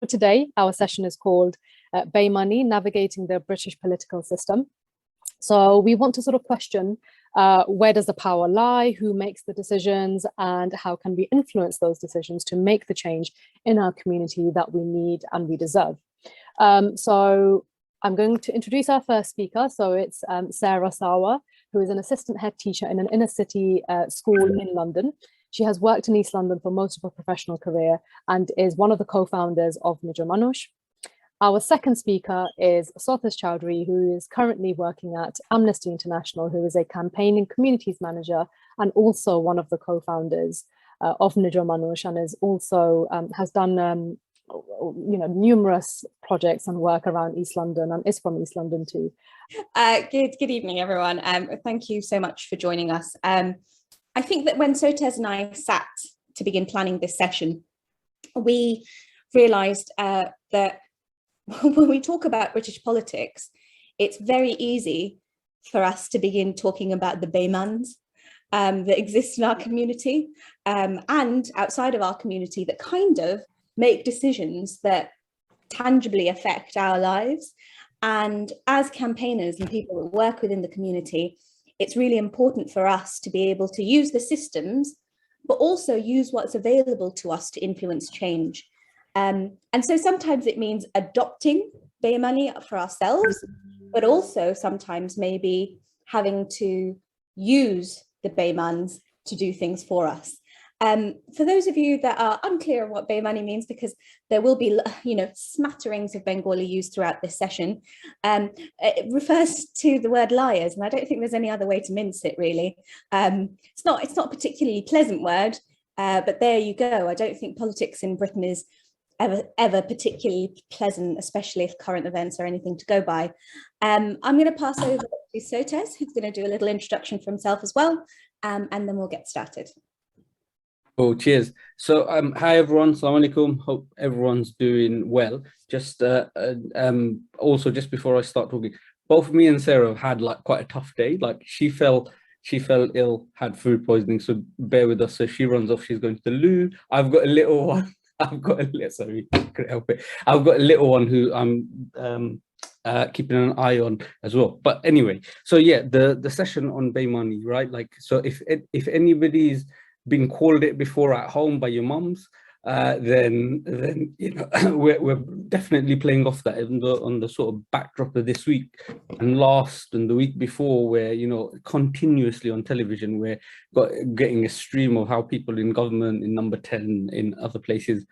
Today, our session is called Beymani, Navigating the British Political System. So we want to sort of question where does the power lie, who makes the decisions, and how can we influence those decisions to make the change in our community that we need and we deserve. So I'm going to introduce our first speaker. So it's Sarah Sawa, who is an assistant head teacher in an inner city school in London. She has worked in East London for most of her professional career and is one of the co-founders of Nijjor Manush. Our second speaker is Sothis Chowdhury, who is currently working at Amnesty International, who is a campaign and communities manager and also one of the co-founders of Nijjor Manush, and is also has done numerous projects and work around East London and is from East London too. Good evening, everyone. Thank you so much for joining us. I think that when Sothis and I sat to begin planning this session, we realised that when we talk about British politics, it's very easy for us to begin talking about the Beymans that exist in our community and outside of our community that kind of make decisions that tangibly affect our lives. And as campaigners and people that work within the community, it's really important for us to be able to use the systems, but also use what's available to us to influence change. And so sometimes it means adopting Beymani for ourselves, but also sometimes maybe having to use the Beymans to do things for us. For those of you that are unclear of what Beymani means, because there will be, smatterings of Bengali used throughout this session, it refers to the word liars, and I don't think there's any other way to mince it, really. It's not a particularly pleasant word, but there you go. I don't think politics in Britain is ever particularly pleasant, especially if current events are anything to go by. I'm going to pass over to Sothis, who's going to do a little introduction for himself as well, and then we'll get started. Oh, cheers. So, hi everyone. Assalamu alaikum. Hope everyone's doing well. Just also, just before I start talking, both me and Sarah have had like quite a tough day. Like she fell ill, had food poisoning. So bear with us. So she runs off. She's going to the loo. I've got a little one. I've got a little one who I'm keeping an eye on as well. But anyway, so yeah, the session on Beymani, right? Like, so if anybody's been called it before at home by your mums, then we're definitely playing off that on the sort of backdrop of this week and the week before, where continuously on television we're getting a stream of how people in government, in Number 10, in other places,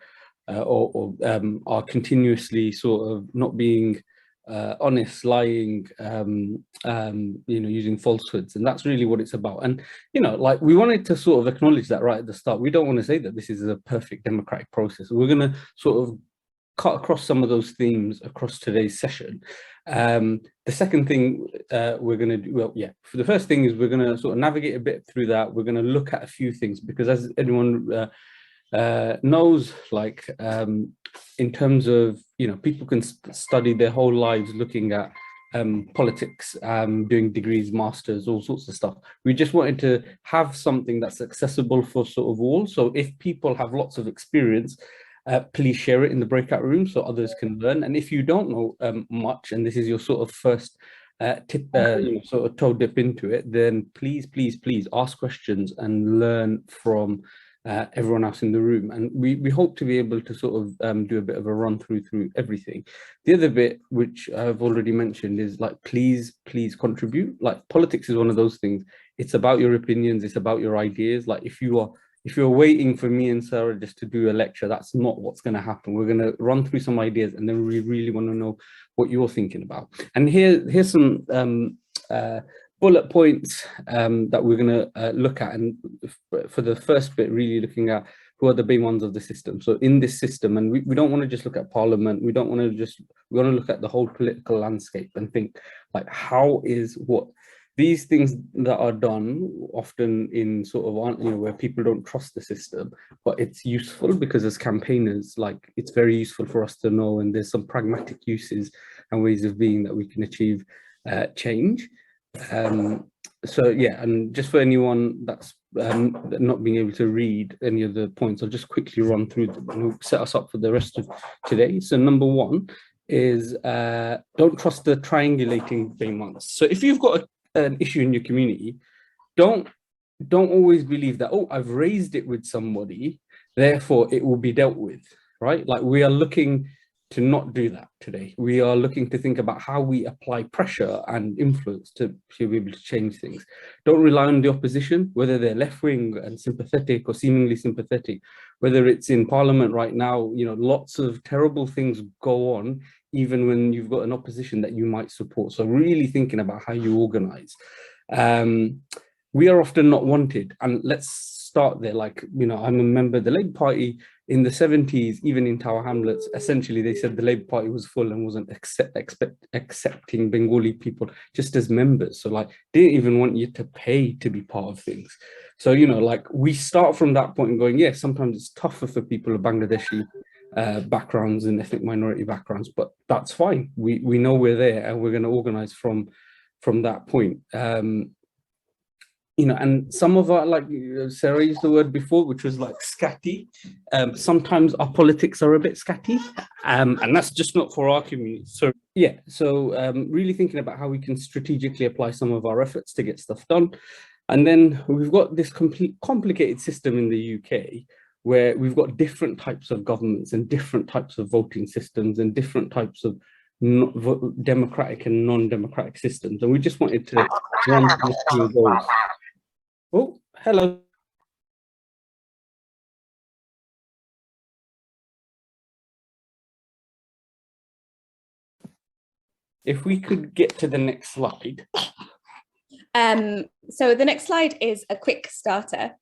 are continuously sort of not being honest, lying, using falsehoods, and that's really what it's about. And like, we wanted to sort of acknowledge that right at the start. We don't want to say that this is a perfect democratic process. We're going to sort of cut across some of those themes across today's session. The second thing we're going to do, for the first thing is we're going to sort of navigate a bit through that. We're going to look at a few things, because as anyone knows, like in terms of people can study their whole lives looking at politics, doing degrees, masters, all sorts of stuff. We just wanted to have something that's accessible for sort of all. So if people have lots of experience, please share it in the breakout room so others can learn. And if you don't know much, and this is your sort of first sort of toe dip into it, then please ask questions and learn from everyone else in the room. And we hope to be able to sort of do a bit of a run through everything. The other bit, which I've already mentioned, is like, please contribute. Like, politics is one of those things. It's about your opinions, it's about your ideas. Like, if you're waiting for me and Sarah just to do a lecture, that's not what's going to happen. We're going to run through some ideas, and then we really want to know what you're thinking about. And here's some bullet points that we're going to look at. And for the first bit, really looking at who are the Beymans of the system. So in this system, and we don't want to just look at Parliament, we want to look at the whole political landscape and think, like, how is what these things that are done often in sort of, where people don't trust the system, but it's useful because as campaigners, like, it's very useful for us to know, and there's some pragmatic uses and ways of being that we can achieve change. So yeah, and just for anyone that's not being able to read any of the points, I'll just quickly run through them and we'll set us up for the rest of today. So number one is don't trust the triangulating Beymans. So if you've got an issue in your community, don't always believe that, oh, I've raised it with somebody, therefore it will be dealt with, right? Like, we are looking to not do that today. We are looking to think about how we apply pressure and influence to be able to change things. Don't rely on the opposition, whether they're left-wing and sympathetic or seemingly sympathetic, whether it's in parliament right now, you know, lots of terrible things go on, even when you've got an opposition that you might support. So really thinking about how you organize. We are often not wanted, and let's start there. Like, you know, I'm a member of the Labour Party. In the 70s, even in Tower Hamlets, essentially they said the Labour Party was full and wasn't accepting Bengali people just as members. So like, didn't even want you to pay to be part of things. So, you know, like, we start from that point and going, yeah, sometimes it's tougher for people of Bangladeshi backgrounds and ethnic minority backgrounds, but that's fine. We know we're there and we're going to organize from that point. You know, and some of our, like Sarah used the word before, which was like scatty. Sometimes our politics are a bit scatty, and that's just not for our community. So yeah, so really thinking about how we can strategically apply some of our efforts to get stuff done. And then we've got this complicated system in the UK where we've got different types of governments and different types of voting systems and different types of democratic and non-democratic systems. And we just wanted to run through a few of those. Oh, hello. If we could get to the next slide. So the next slide is a quick starter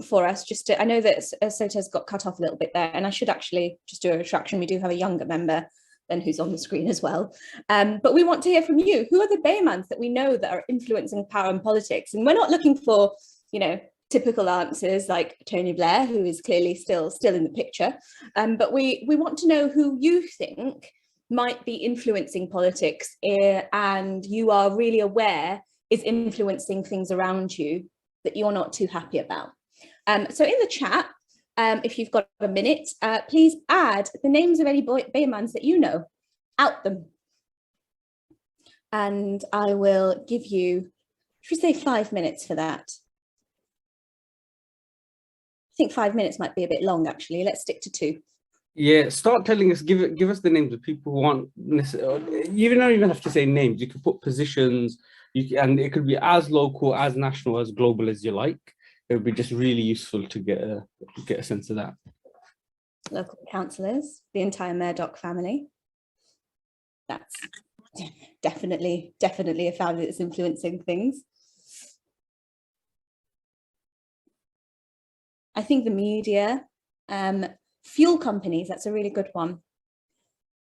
for us. Just to, I know that Sota's got cut off a little bit there, and I should actually just do a retraction. We do have a younger member than who's on the screen as well. But we want to hear from you. Who are the Beymans that we know that are influencing power and politics? And we're not looking for, you know, typical answers like Tony Blair, who is clearly still in the picture. But we want to know who you think might be influencing politics and you are really aware is influencing things around you that you're not too happy about. So in the chat, if you've got a minute, please add the names of any Beymans that you know, out them. And I will give you, should we say 5 minutes for that? I think 5 minutes might be a bit long, actually. Let's stick to 2. Yeah, start telling us, give us the names of people who aren't necessarily, you don't even have to say names, you can put positions, and it could be as local, as national, as global as you like. It would be just really useful to get a sense of that. Local councillors, the entire Murdoch family. That's definitely a family that's influencing things. I think the media, fuel companies, that's a really good one.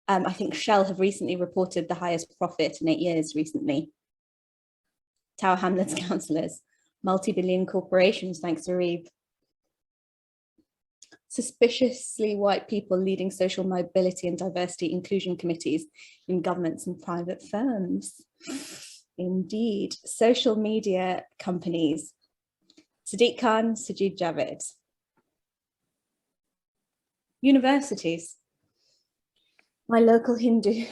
I think Shell have recently reported the highest profit in 8 years recently. Tower Hamlets councillors, multi-billion corporations, thanks to Reeve. Suspiciously white people leading social mobility and diversity inclusion committees in governments and private firms. Indeed, social media companies. Sadiq Khan, Sajid Javid. Universities. My local Hindu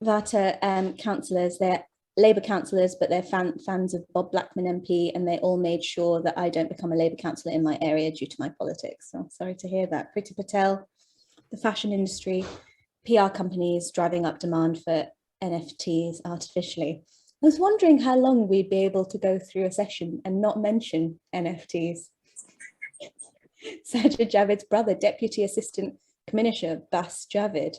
Vata councillors, they're Labour councillors, but they're fans of Bob Blackman MP, and they all made sure that I don't become a Labour councillor in my area due to my politics. So sorry to hear that. Priti Patel, the fashion industry, PR companies driving up demand for NFTs artificially. I was wondering how long we'd be able to go through a session and not mention NFTs. Sajid Javid's brother, Deputy Assistant Commissioner Bas Javid.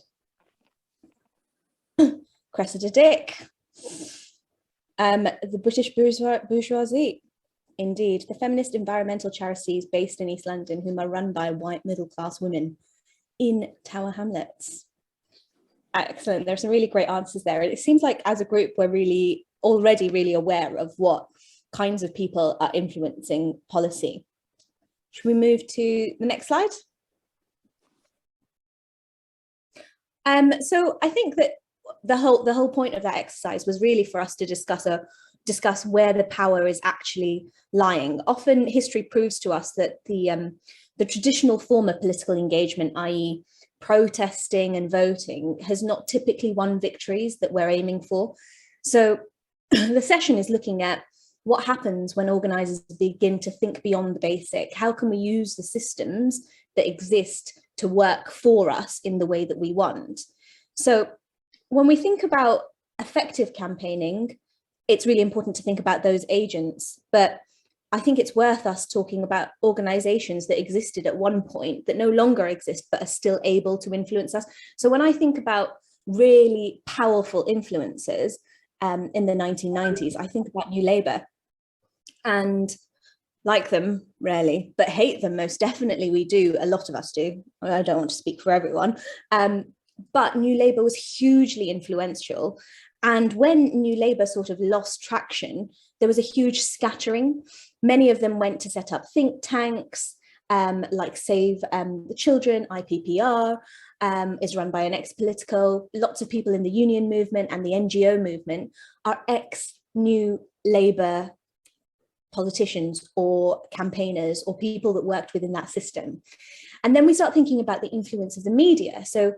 Cressida Dick. The British bourgeoisie. Indeed, the feminist environmental charities based in East London, whom are run by white middle-class women in Tower Hamlets. Excellent. There's some really great answers there. It seems like as a group, we're already really aware of what kinds of people are influencing policy. Should we move to the next slide? So I think that the whole point of that exercise was really for us to discuss a discuss where the power is actually lying. Often history proves to us that the traditional form of political engagement, i.e. protesting and voting, has not typically won victories that we're aiming for. So the session is looking at what happens when organisers begin to think beyond the basic. How can we use the systems that exist to work for us in the way that we want? So when we think about effective campaigning, it's really important to think about those agents, but I think it's worth us talking about organizations that existed at one point that no longer exist, but are still able to influence us. So when I think about really powerful influencers in the 1990s, I think about New Labour, and like them rarely, but hate them most definitely. We do, a lot of us do. I don't want to speak for everyone, but New Labour was hugely influential. And when New Labour sort of lost traction, there was a huge scattering. Many of them went to set up think tanks, like Save the Children, IPPR, is run by an ex-political. Lots of people in the union movement and the NGO movement are ex-New Labour politicians or campaigners or people that worked within that system. And then we start thinking about the influence of the media. So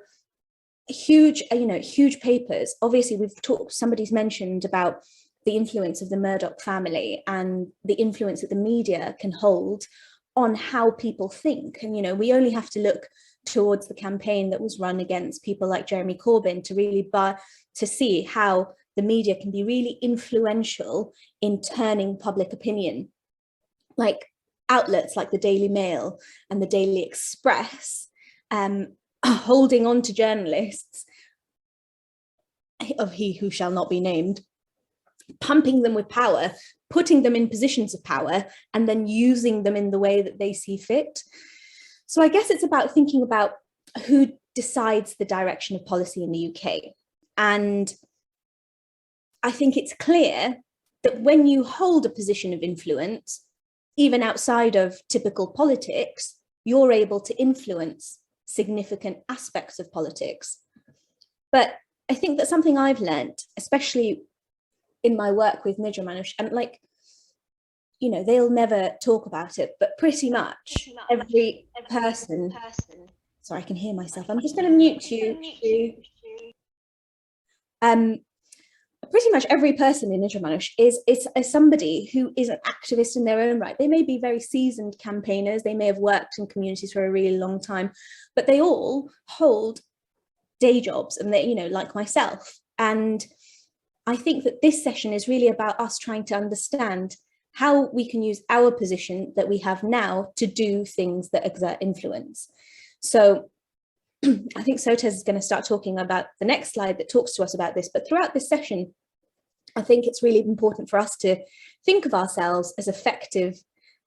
huge papers. Obviously, we've talked, somebody's mentioned about the influence of the Murdoch family and the influence that the media can hold on how people think. And, we only have to look towards the campaign that was run against people like Jeremy Corbyn to really to see how the media can be really influential in turning public opinion. Like outlets like the Daily Mail and the Daily Express, holding on to journalists of he who shall not be named, pumping them with power, putting them in positions of power, and then using them in the way that they see fit. So I guess it's about thinking about who decides the direction of policy in the UK. And I think it's clear that when you hold a position of influence, even outside of typical politics, you're able to influence significant aspects of politics. But I think that something I've learned, especially in my work with Nijjor, Manush, and they'll never talk about it, but pretty much every person, sorry, I can hear myself. I'm just going to mute you. Pretty much every person in Nijjor, Manush is somebody who is an activist in their own right. They may be very seasoned campaigners. They may have worked in communities for a really long time, but they all hold day jobs, and they, like myself. And I think that this session is really about us trying to understand how we can use our position that we have now to do things that exert influence. So I think Sotez is going to start talking about the next slide that talks to us about this. But throughout this session, I think it's really important for us to think of ourselves as effective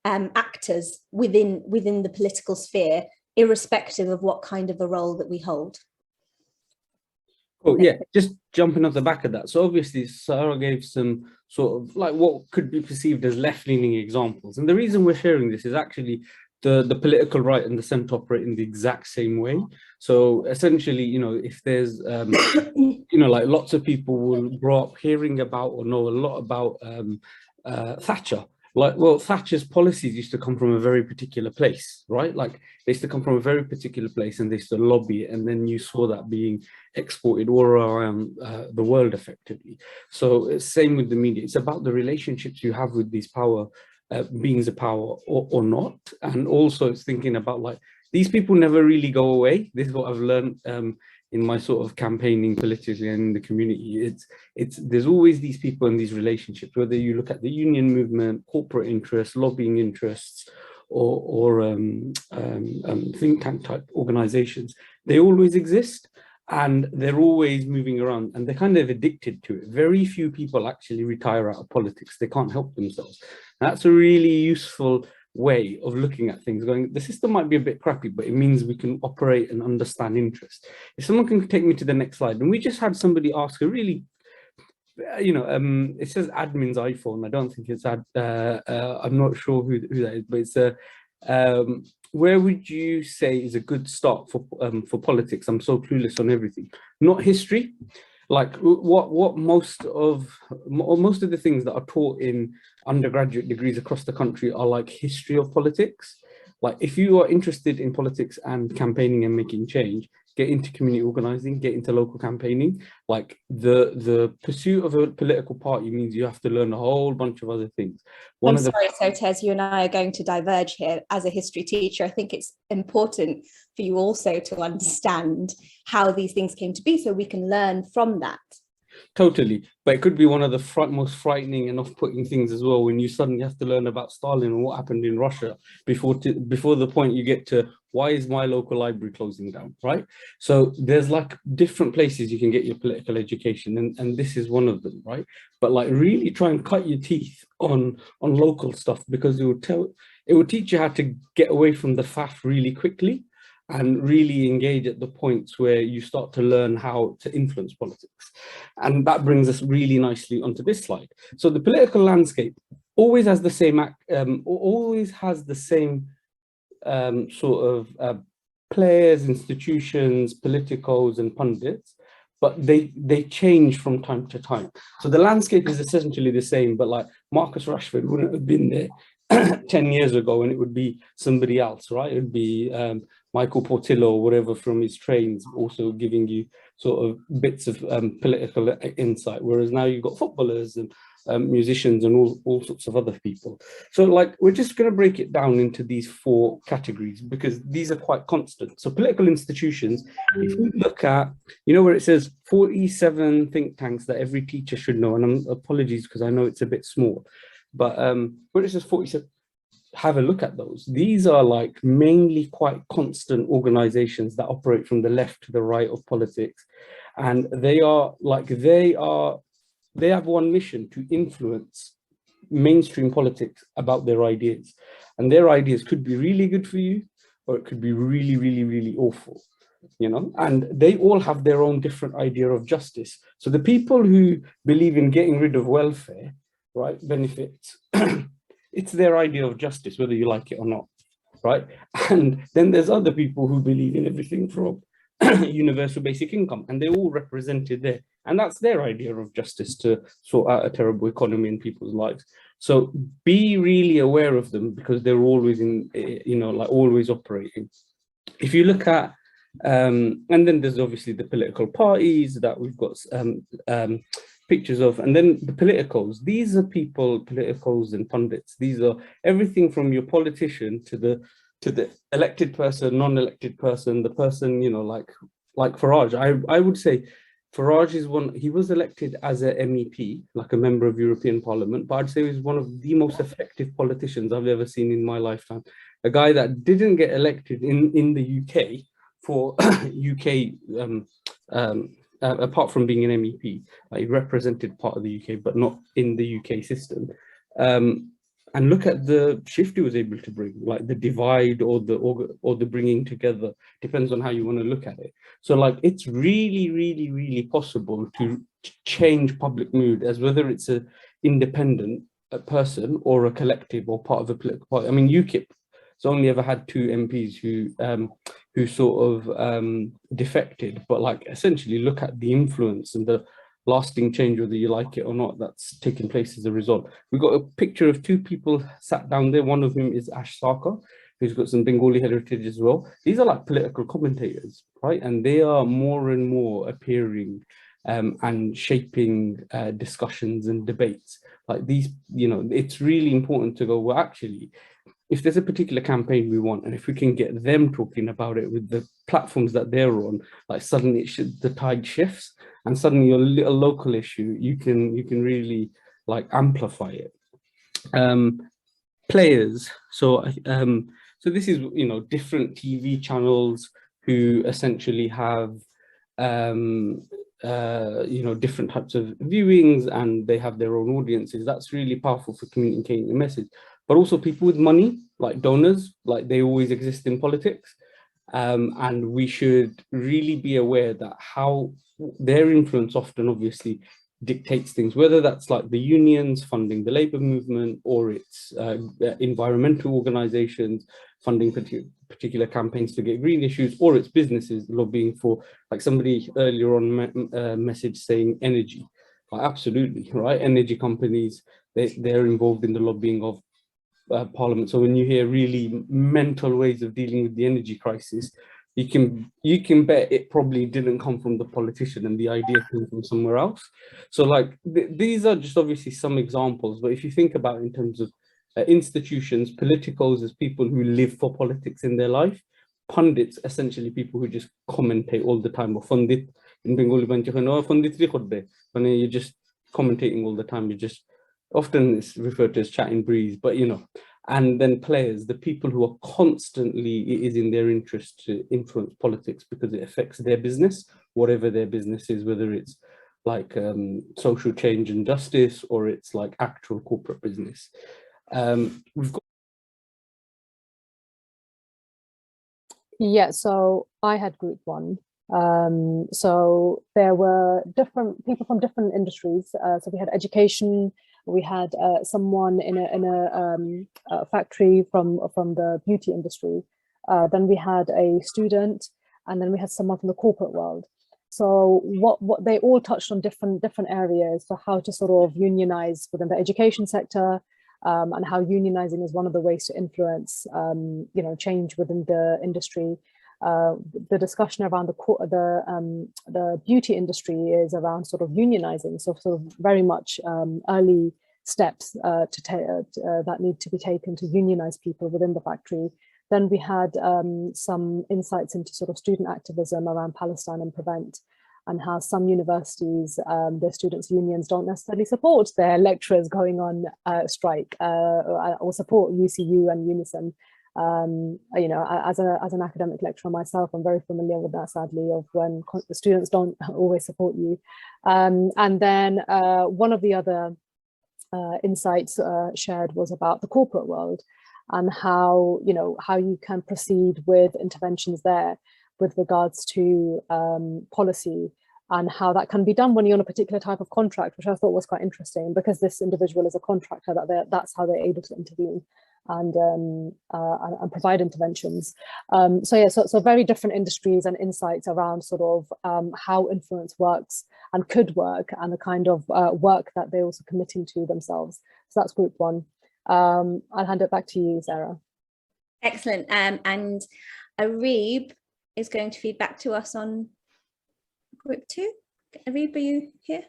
actors within the political sphere, irrespective of what kind of a role that we hold. Well, yeah, just jumping off the back of that. So obviously, Sarah gave some sort of like what could be perceived as left-leaning examples. And the reason we're sharing this is actually the political right and the centre operate in the exact same way. So essentially, if there's, like lots of people will grow up hearing about or know a lot about Thatcher. Like, well, Thatcher's policies used to come from a very particular place, right? Like they used to come from a very particular place and they used to lobby it. And then you saw that being exported all around the world effectively. So it's same with the media. It's about the relationships you have with these beings of power or not. And also it's thinking about like, these people never really go away. This is what I've learned in my sort of campaigning politically and in the community. There's always these people in these relationships, whether you look at the union movement, corporate interests, lobbying interests, or think tank type organizations. They always exist and they're always moving around and they're kind of addicted to it. Very few people actually retire out of politics. They can't help themselves. And that's a really useful way of looking at things, going, the system might be a bit crappy, but it means we can operate and understand interest. If someone can take me to the next slide, and we just had somebody ask a really, it says admin's iPhone. I don't think it's I'm not sure who that is, but it's where would you say is a good start for politics? I'm so clueless on everything. Not history, like what most of the things that are taught in undergraduate degrees across the country are like history of politics. Like if you are interested in politics and campaigning and making change, get into community organizing, get into local campaigning. Like the pursuit of a political party means you have to learn a whole bunch of other things. I'm sorry, Sotez, you and I are going to diverge here. As a history teacher, I think it's important for you also to understand how these things came to be so we can learn from that. Totally, but it could be one of the most frightening and off-putting things as well when you suddenly have to learn about Stalin and what happened in Russia before the point you get to why is my local library closing down, right? So there's like different places you can get your political education, and this is one of them, right? But like really try and cut your teeth on local stuff, because it will teach you how to get away from the faff really quickly and really engage at the points where you start to learn how to influence politics. And that brings us really nicely onto this slide. So the political landscape always has the same sort of players, institutions, politicos, and pundits, but they change from time to time. So the landscape is essentially the same, but like Marcus Rashford wouldn't have been there 10 years ago, and it would be somebody else, right? It would be Michael Portillo or whatever from his trains, also giving you sort of bits of political insight, whereas now you've got footballers and musicians and all sorts of other people. So like we're just going to break it down into these 4 categories because these are quite constant. So political institutions, if we look at, you know, where it says 47 think tanks that every teacher should know, and apologies because I know it's a bit small, but where it says 47, have a look at those. These are like mainly quite constant organizations that operate from the left to the right of politics, and they have one mission: to influence mainstream politics about their ideas. And their ideas could be really good for you, or it could be really, really, really awful, you know, and they all have their own different idea of justice. So the people who believe in getting rid of welfare, right, benefits, it's their idea of justice, whether you like it or not, right? And then there's other people who believe in everything from universal basic income, and they're all represented there. And that's their idea of justice, to sort out a terrible economy in people's lives. So be really aware of them, because they're always in, you know, like always operating. If you look at, and then there's obviously the political parties that we've got pictures of, and then the politicos. These are people, politicos and pundits. These are everything from your politician to the elected person, non-elected person, the person, you know, like Farage. I would say Farage is he was elected as a MEP, like a member of European Parliament, but I'd say he's one of the most effective politicians I've ever seen in my lifetime. A guy that didn't get elected in the UK for UK, apart from being an MEP, he represented part of the UK, but not in the UK system. And look at the shift he was able to bring, like the divide or the bringing together, depends on how you want to look at it. So like it's really, really, really possible to change public mood, as whether it's an independent person or a collective or part of a political party. I mean, UKIP has only ever had 2 MPs who sort of defected, but like essentially look at the influence and the lasting change, whether you like it or not, that's taken place as a result. We've got a picture of 2 people sat down there. One of them is Ash Sarkar, who's got some Bengali heritage as well. These are like political commentators, right? And they are more and more appearing and shaping discussions and debates. Like these, you know, it's really important to go, well, actually, if there's a particular campaign we want, and if we can get them talking about it with the platforms that they're on, like suddenly the tide shifts, and suddenly your little local issue, you can really like amplify it. Players, so this is, you know, different TV channels who essentially have you know, different types of viewings, and they have their own audiences. That's really powerful for communicating a message. But also people with money, like donors, like they always exist in politics. And we should really be aware that how their influence often obviously dictates things, whether that's like the unions funding the labor movement, or it's environmental organizations funding particular campaigns to get green issues, or it's businesses lobbying for, like somebody earlier on message saying energy. Absolutely, right? Energy companies, they're involved in the lobbying of Parliament. So when you hear really mental ways of dealing with the energy crisis, you can bet it probably didn't come from the politician and the idea came from somewhere else. So like these are just obviously some examples, but if you think about it in terms of institutions, politicals as people who live for politics in their life, pundits essentially people who just commentate all the time, or fundit in Bengali, when you're just commentating all the time, you just often it's referred to as chatting breeze, but you know. And then players, the people who are constantly, it is in their interest to influence politics because it affects their business, whatever their business is, whether it's like social change and justice, or it's like actual corporate business. We've got. Yeah, so I had group one. So there were different people from different industries. So we had education. We had someone in a factory from the beauty industry. Then we had a student, and then we had someone from the corporate world. So what they all touched on different areas for how to sort of unionize within the education sector, and how unionizing is one of the ways to influence change within the industry. The discussion around the beauty industry is around sort of unionizing, so sort of very much early steps that need to be taken to unionize people within the factory. Then we had some insights into sort of student activism around Palestine and Prevent, and how some universities, their students' unions don't necessarily support their lecturers going on strike, or support UCU and Unison. As an academic lecturer myself, I'm very familiar with that, sadly, of when the students don't always support you. And then one of the other insights shared was about the corporate world, and how you can proceed with interventions there with regards to policy, and how that can be done when you're on a particular type of contract, which I thought was quite interesting, because this individual is a contractor, that's how they're able to intervene and provide interventions. So very different industries and insights around sort of how influence works and could work, and the kind of work that they're also committing to themselves. So that's group one. I'll hand it back to you, Sarah. Excellent. And Arib is going to feed back to us on group two. Arib, are you here?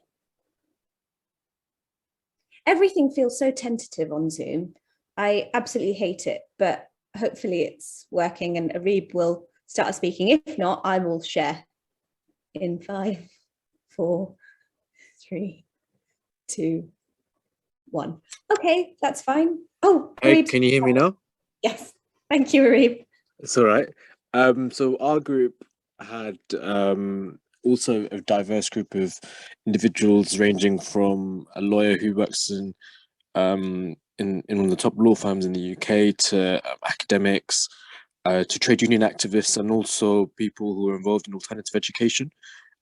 Everything feels so tentative on Zoom. I absolutely hate it, but hopefully it's working and Arib will start speaking. If not, I will share in 5, 4, 3, 2, 1. Okay, that's fine. Oh, hey, can you hear me now? Yes, thank you, Arib. It's all right. So our group had also a diverse group of individuals, ranging from a lawyer who works in one of the top law firms in the UK, to academics, to trade union activists, and also people who are involved in alternative education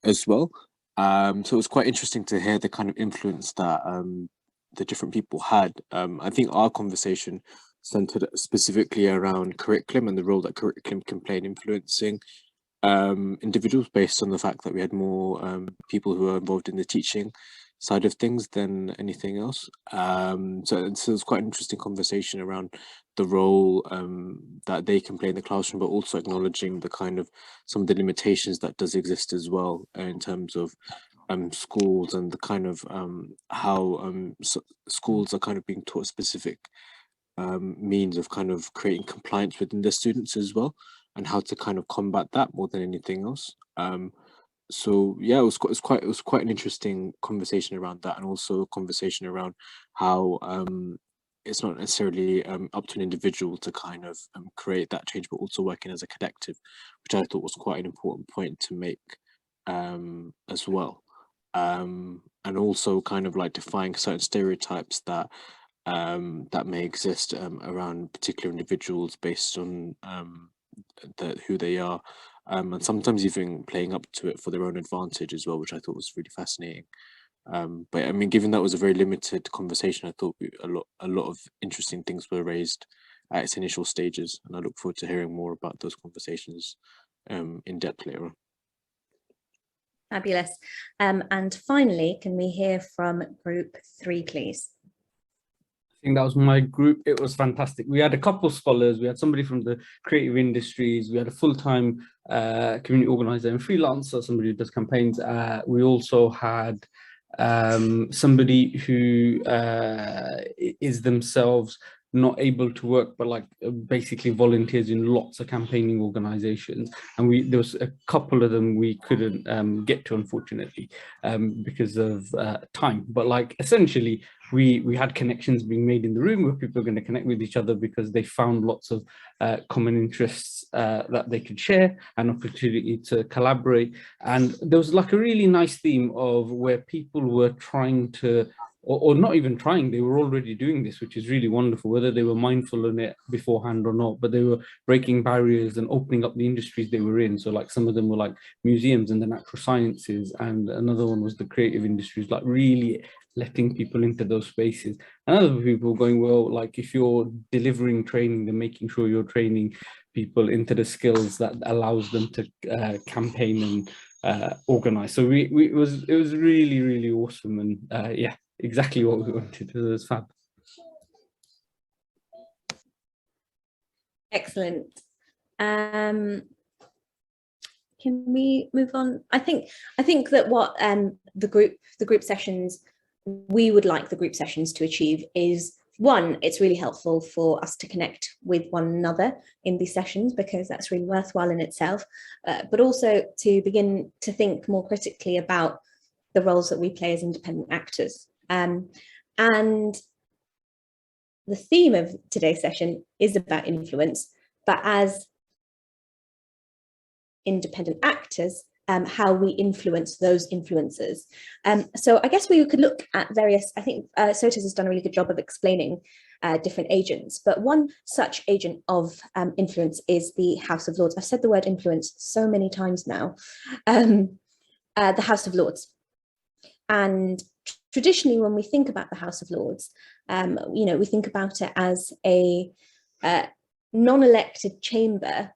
as well. So it was quite interesting to hear the kind of influence that the different people had. I think our conversation centered specifically around curriculum and the role that curriculum can play in influencing individuals, based on the fact that we had more people who are involved in the teaching side of things than anything else. So it's quite an interesting conversation around the role that they can play in the classroom, but also acknowledging the kind of some of the limitations that does exist as well in terms of schools, and the kind of how schools are kind of being taught specific means of kind of creating compliance within their students as well, and how to kind of combat that more than anything else. So yeah, it was quite an interesting conversation around that, and also a conversation around how it's not necessarily up to an individual to kind of create that change, but also working as a collective, which I thought was quite an important point to make as well. And also kind of like defying certain stereotypes that that may exist around particular individuals based on who they are, and sometimes even playing up to it for their own advantage as well, which I thought was really fascinating. But I mean, given that was a very limited conversation, I thought a lot of interesting things were raised at its initial stages. And I look forward to hearing more about those conversations in depth later on. Fabulous. And finally, can we hear from group 3, please? I think that was my group. It was fantastic. We had a couple of scholars. We had somebody from the creative industries. We had a full-time community organizer and freelancer, somebody who does campaigns. We also had somebody who is themselves not able to work, but like basically volunteers in lots of campaigning organizations. And there was a couple of them we couldn't get to, unfortunately, because of time. But like essentially, we had connections being made in the room where people are going to connect with each other because they found lots of common interests that they could share, an opportunity to collaborate. And there was like a really nice theme of where people were trying to, or not even trying, they were already doing this, which is really wonderful, whether they were mindful in it beforehand or not, but they were breaking barriers and opening up the industries they were in. So like some of them were like museums and the natural sciences, and another one was the creative industries, like really letting people into those spaces. And other people going, well, like if you're delivering training, then making sure you're training people into the skills that allows them to campaign and organize. So it was really, really awesome. And yeah, exactly what we wanted. It was fab. Excellent. Can we move on? I think that what the group sessions, we would like the group sessions to achieve is, one, it's really helpful for us to connect with one another in these sessions, because that's really worthwhile in itself, but also to begin to think more critically about the roles that we play as independent actors. And the theme of today's session is about influence, but as independent actors, how we influence those influencers. So I guess we could look at various, I think Sotas has done a really good job of explaining different agents, but one such agent of influence is the House of Lords. I've said the word influence so many times now. The House of Lords. And traditionally, when we think about the House of Lords, we think about it as a non-elected chamber,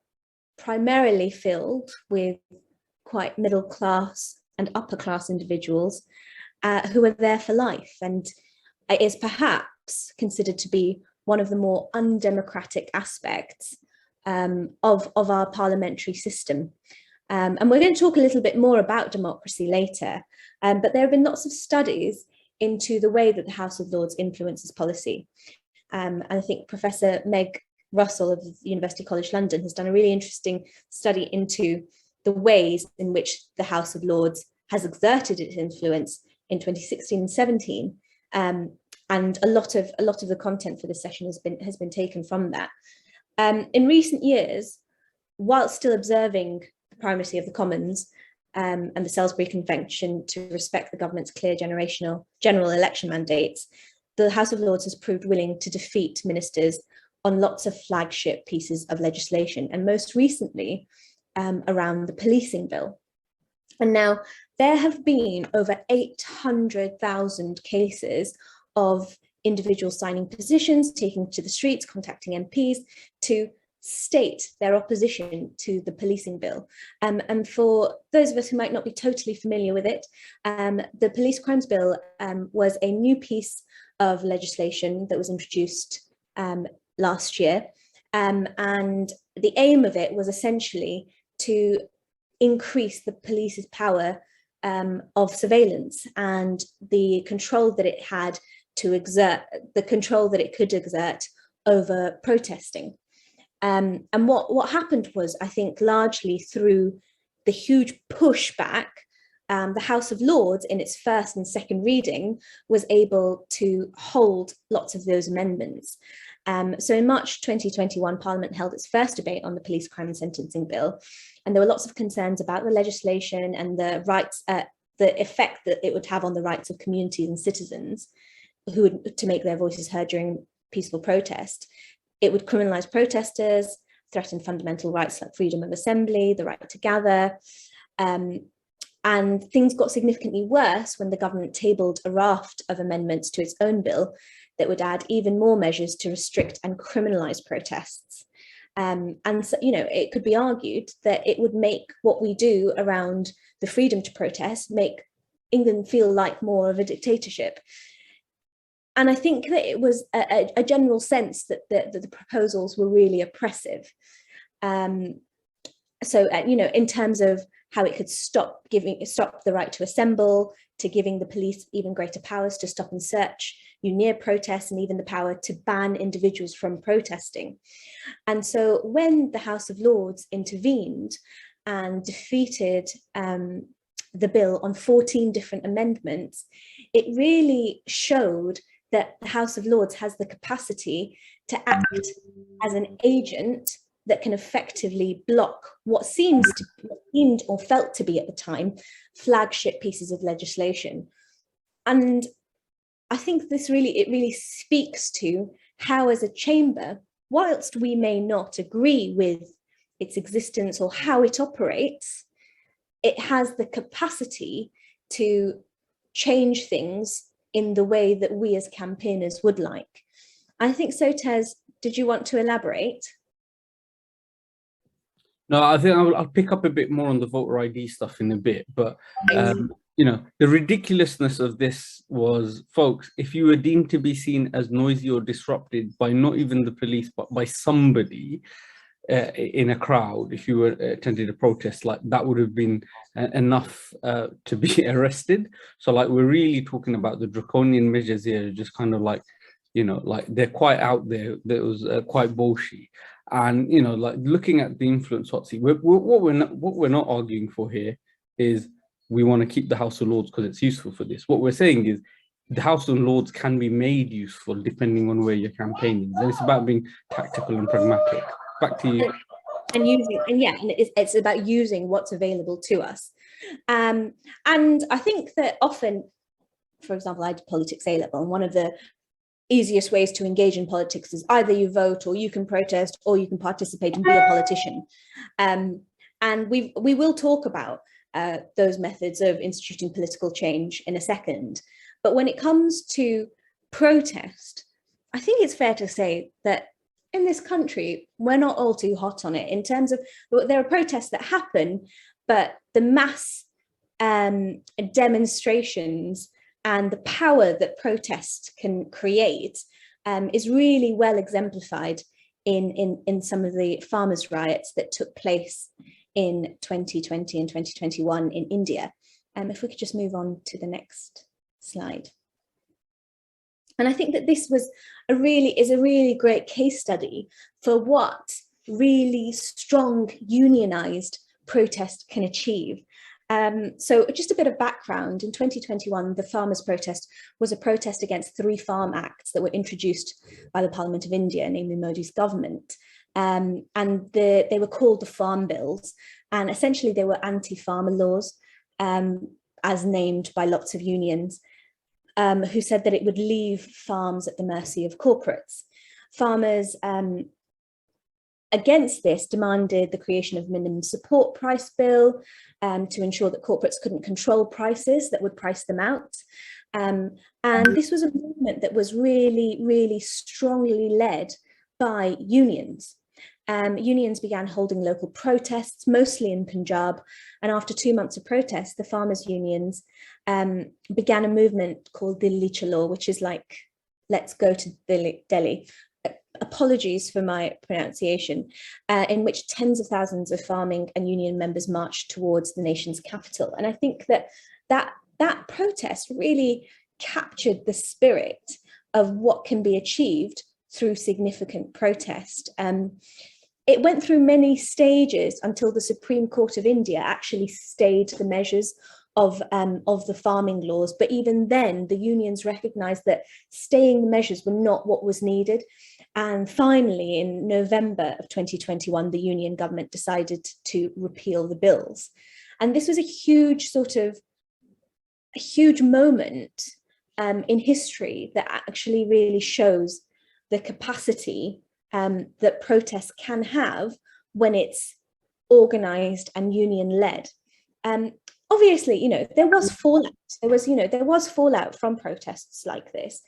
primarily filled with quite middle class and upper class individuals who are there for life, and it is perhaps considered to be one of the more undemocratic aspects of our parliamentary system. And we're going to talk a little bit more about democracy later, but there have been lots of studies into the way that the House of Lords influences policy. And I think Professor Meg Russell of University College London has done a really interesting study into the ways in which the House of Lords has exerted its influence in 2016 and 17. And a lot of the content for this session has been taken from that. In recent years, while still observing the primacy of the Commons and the Salisbury Convention to respect the government's clear general election mandates, the House of Lords has proved willing to defeat ministers on lots of flagship pieces of legislation, and most recently around the policing bill. And now there have been over 800,000 cases of individuals signing petitions, taking to the streets, contacting MPs to state their opposition to the policing bill. And for those of us who might not be totally familiar with it, the police crimes bill was a new piece of legislation that was introduced last year. And the aim of it was essentially to increase the police's power of surveillance and the control that it had to exert, the control that it could exert over protesting. And what happened was, I think, largely through the huge pushback, the House of Lords in its first and second reading was able to hold lots of those amendments. So in March 2021, Parliament held its first debate on the police crime and sentencing bill, and there were lots of concerns about the legislation and the rights, the effect that it would have on the rights of communities and citizens who would to make their voices heard during peaceful protest. It would criminalise protesters, threaten fundamental rights like freedom of assembly, the right to gather, and things got significantly worse when the government tabled a raft of amendments to its own bill that would add even more measures to restrict and criminalize protests. And so, you know, it could be argued that it would make what we do around the freedom to protest make England feel like more of a dictatorship. And I think that it was a general sense that the proposals were really oppressive. So, you know, in terms of how it could stop the right to assemble, to giving the police even greater powers to stop and search near protests, and even the power to ban individuals from protesting. And so when the House of Lords intervened and defeated the bill on 14 different amendments, it really showed that the House of Lords has the capacity to act as an agent that can effectively block what seemed or felt to be at the time flagship pieces of legislation. And I think it really speaks to how, as a chamber, whilst we may not agree with its existence or how it operates, it has the capacity to change things in the way that we as campaigners would like. I think so, Tez, did you want to elaborate? No, I think I'll pick up a bit more on the voter ID stuff in a bit, but you know, the ridiculousness of this was, folks, if you were deemed to be seen as noisy or disrupted by not even the police, but by somebody in a crowd, if you were attending a protest, like that would have been enough to be arrested. So like, we're really talking about the draconian measures here, just kind of like, you know, like they're quite out there. That was quite bullshit. And, you know, like looking at the influence hotseat, what we're not arguing for here is we want to keep the House of Lords because it's useful for this. What we're saying is the House of Lords can be made useful depending on where you're campaigning. And it's about being tactical and pragmatic. Back to you. And it's about using what's available to us. And I think that often, for example, I did politics A-level, and one of the easiest ways to engage in politics is either you vote, or you can protest, or you can participate and be a politician. And we will talk about those methods of instituting political change in a second. But when it comes to protest, I think it's fair to say that in this country, we're not all too hot on it in terms of, there are protests that happen, but the mass demonstrations and the power that protest can create is really well exemplified in some of the farmers' riots that took place in 2020 and 2021 in India. If we could just move on to the next slide. And I think that this is a really great case study for what really strong unionized protest can achieve. So just a bit of background, in 2021, the farmers' protest was a protest against 3 farm acts that were introduced by the Parliament of India, namely Modi's government. And they were called the Farm Bills, and essentially they were anti-farmer laws, as named by lots of unions, who said that it would leave farms at the mercy of corporates. Farmers against this demanded the creation of minimum support price bill to ensure that corporates couldn't control prices that would price them out. And this was a movement that was really strongly led by unions. Unions began holding local protests, mostly in Punjab, and after 2 months of protests, the farmers' unions began a movement called Dilli Chalo, which is like, let's go to Delhi. Apologies for my pronunciation, in which tens of thousands of farming and union members marched towards the nation's capital. And I think that protest really captured the spirit of what can be achieved through significant protest. It went through many stages until the Supreme Court of India actually stayed the measures of the farming laws. But even then, the unions recognized that staying the measures were not what was needed. And finally, in November of 2021, the union government decided to repeal the bills. And this was a huge moment in history that actually really shows the capacity that protests can have when it's organized and union led. Obviously, there was fallout. There was fallout from protests like this.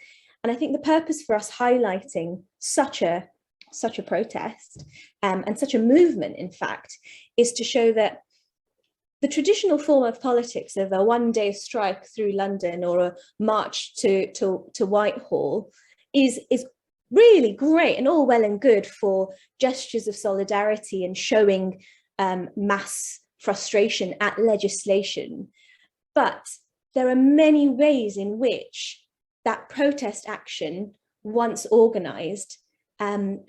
And I think the purpose for us highlighting such a protest and such a movement, in fact, is to show that the traditional form of politics of a one-day strike through London or a march to Whitehall is really great and all well and good for gestures of solidarity and showing mass frustration at legislation. But there are many ways in which that protest action, once organised,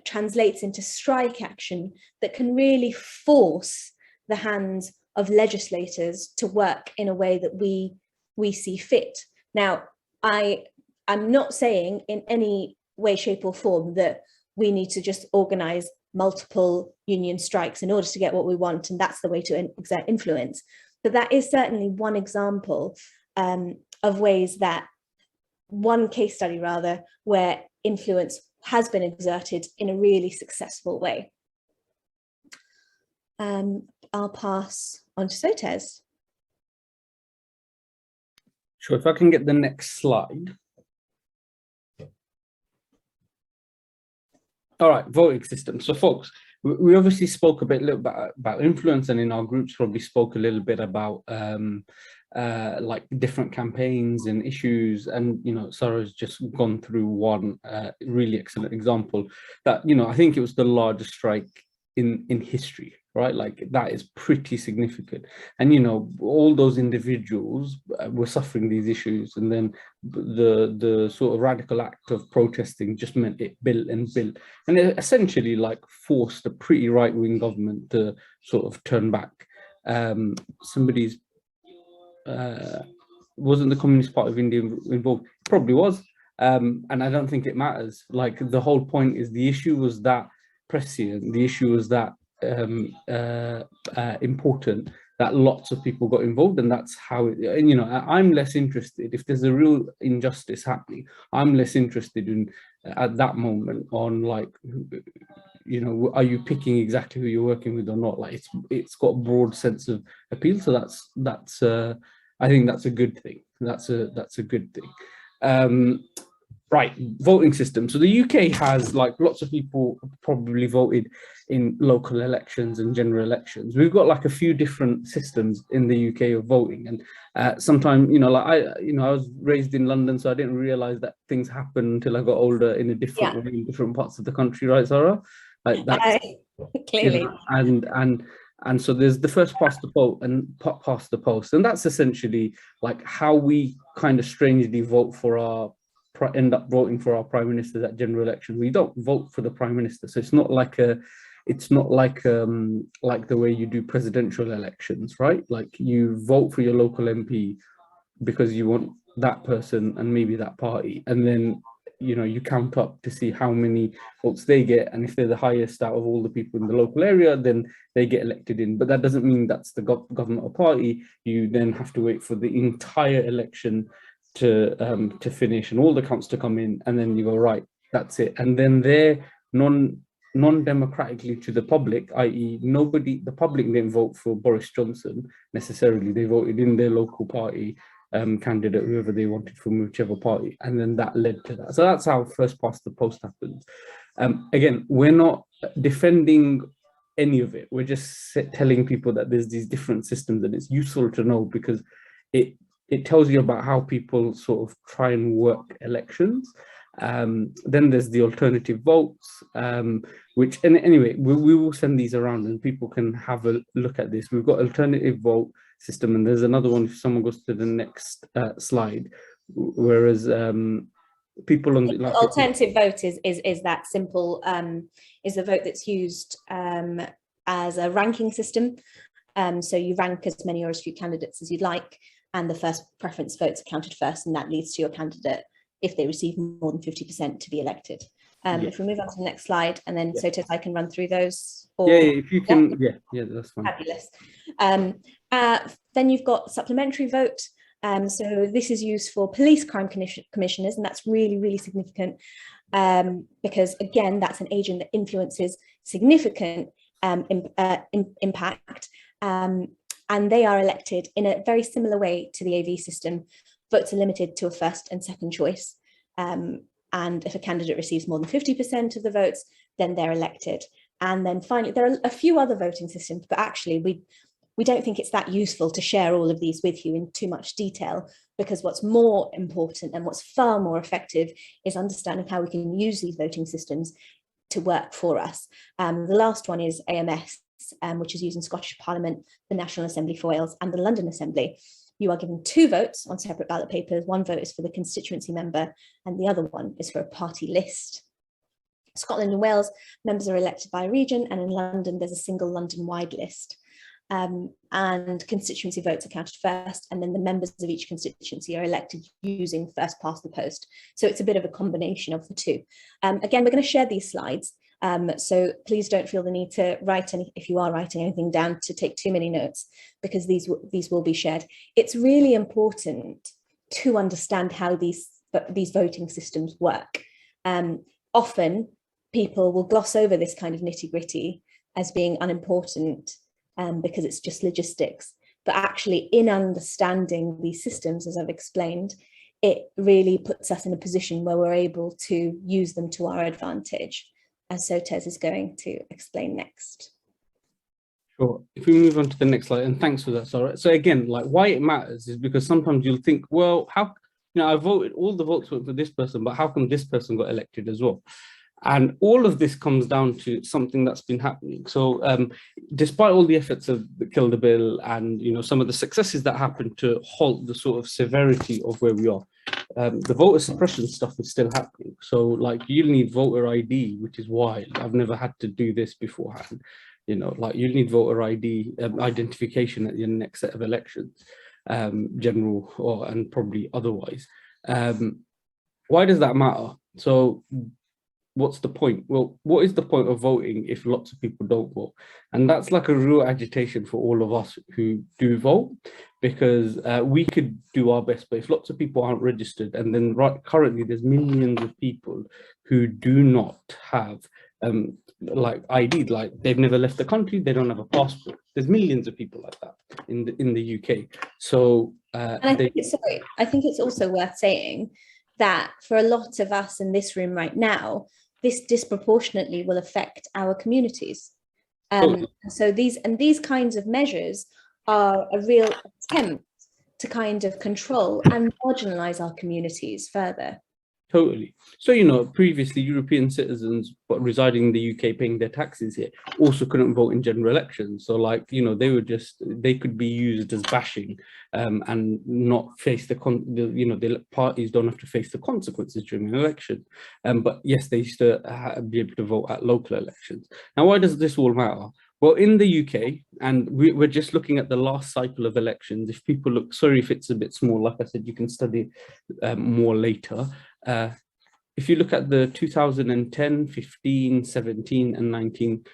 translates into strike action that can really force the hands of legislators to work in a way that we see fit. Now, I'm not saying in any way, shape or form that we need to just organise multiple union strikes in order to get what we want, and that's the way to exert influence. But that is certainly one example of ways that, one case study rather, where influence has been exerted in a really successful way. I'll pass on to Sotes. Sure, if I can get the next slide. All right, voting system. So folks, we obviously spoke a little bit about influence, and in our groups probably spoke a little bit about like different campaigns and issues. And, you know, Sarah's just gone through one really excellent example that, you know, I think it was the largest strike in history, right? Like that is pretty significant. And, you know, all those individuals were suffering these issues, and then the sort of radical act of protesting just meant it built and built, and it essentially like forced a pretty right-wing government to sort of turn back. Somebody's wasn't the Communist Party of India involved? It probably was, and I don't think it matters. Like the whole point is the issue was that prescient, the issue was that important, that lots of people got involved, and that's how it, and, you know, I'm less interested if there's a real injustice happening. I'm less interested in at that moment on, like, you know, are you picking exactly who you're working with or not? Like it's got a broad sense of appeal, so that's I think that's a good thing. That's a good thing. Right, voting system. So the UK has, like, lots of people probably voted in local elections and general elections. We've got like a few different systems in the UK of voting, and sometimes, you know, like I was raised in London, so I didn't realise that things happen until I got older in a different way in different parts of the country, right, Sarah? Like that's clearly, you know, and so there's the first past the vote and past the post, and that's essentially like how we kind of strangely vote for end up voting for our prime minister at general election. We don't vote for the prime minister, so it's not like the way you do presidential elections, right? Like you vote for your local MP because you want that person and maybe that party, and then, you know, you count up to see how many votes they get, and if they're the highest out of all the people in the local area, then they get elected in. But that doesn't mean that's the government or party. You then have to wait for the entire election to finish and all the counts to come in, and then you go, right, that's it. And then they're non-democratically to the public, i.e. the public didn't vote for Boris Johnson necessarily. They voted in their local party candidate, whoever they wanted from whichever party, and then that led to that. So that's how first past the post happens. Again, we're not defending any of it. We're just telling people that there's these different systems, and it's useful to know because it tells you about how people sort of try and work elections. Then there's the alternative votes, which, and anyway, we will send these around and people can have a look at this. We've got alternative vote system, and there's another one if someone goes to the next slide, whereas people on the like, alternative vote is that simple, is the vote that's used as a ranking system. So you rank as many or as few candidates as you'd like, and the first preference votes are counted first, and that leads to your candidate, if they receive more than 50%, to be elected. If we move on to the next slide, and then Sotes, I can run through those. Or, if you can, yeah, that's fine. Fabulous. Then you've got supplementary vote. So this is used for police crime commissioners, and that's really, really significant because, again, that's an agent that influences significant impact. And they are elected in a very similar way to the AV system. Votes are limited to a first and second choice. and if a candidate receives more than 50% of the votes, then they're elected. And then finally, there are a few other voting systems, but actually we don't think it's that useful to share all of these with you in too much detail, because what's more important and what's far more effective is understanding how we can use these voting systems to work for us. The last one is AMS, which is used in Scottish Parliament, the National Assembly for Wales and the London Assembly. You are given 2 votes on separate ballot papers. One vote is for the constituency member and the other one is for a party list. Scotland and Wales, members are elected by region, and in London there's a single London-wide list. And constituency votes are counted first, and then the members of each constituency are elected using first past the post. So it's a bit of a combination of the two. Again, we're going to share these slides, so please don't feel the need to write any, if you are writing anything down, to take too many notes, because these will be shared. It's really important to understand how these voting systems work. Often people will gloss over this kind of nitty-gritty as being unimportant, because it's just logistics. But actually, in understanding these systems, as I've explained, it really puts us in a position where we're able to use them to our advantage, as Sotez is going to explain next. Sure. If we move on to the next slide, and thanks for that, Sarah. So again, like, why it matters is because sometimes you'll think, well, how, I voted, all the votes went for this person, but how come this person got elected as well? And all of this comes down to something that's been happening. So despite all the efforts of the Kill the Bill and some of the successes that happened to halt the sort of severity of where we are, the voter suppression stuff is still happening. So like, you'll need voter ID, which is wild. I've never had to do this beforehand. Like, you'll need voter ID identification at your next set of elections, general and probably otherwise. Why does that matter? So what's the point? Well, what is the point of voting if lots of people don't vote? And that's like a real agitation for all of us who do vote, because we could do our best, but if lots of people aren't registered, and then currently there's millions of people who do not have like ID, like they've never left the country, they don't have a passport. There's millions of people like that in the UK. So and I think it's also worth saying that for a lot of us in this room right now, this disproportionately will affect our communities. So these kinds of measures are a real attempt to kind of control and marginalize our communities further. Totally. So, previously European citizens but residing in the UK paying their taxes here also couldn't vote in general elections. So like, they could be used as bashing and not face the parties don't have to face the consequences during an election. But yes, they used to be able to vote at local elections. Now, why does this all matter? Well, in the UK, and we're just looking at the last cycle of elections. If people look, sorry if it's a bit small, like I said, you can study more later. If you look at the 2010, 15, 17 and 19,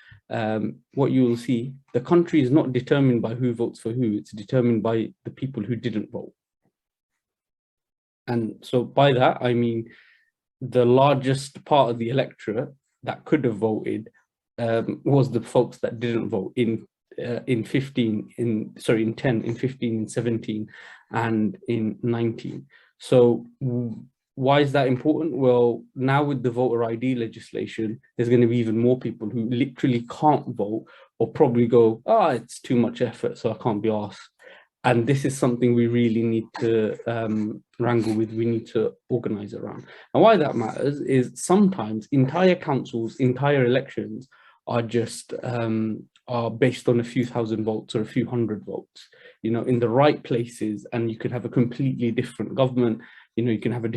what you will see, the country is not determined by who votes for who, it's determined by the people who didn't vote. And so by that, I mean, the largest part of the electorate that could have voted was the folks that didn't vote in 10, in 15, in 17 and in 19. So why is that important? Well, now with the voter ID legislation, there's going to be even more people who literally can't vote, or probably go, it's too much effort, so I can't be asked. And this is something we really need to wrangle with, we need to organize around. And why that matters is sometimes entire councils, entire elections are just are based on a few thousand votes or a few hundred votes, in the right places, and you could have a completely different government. You can have a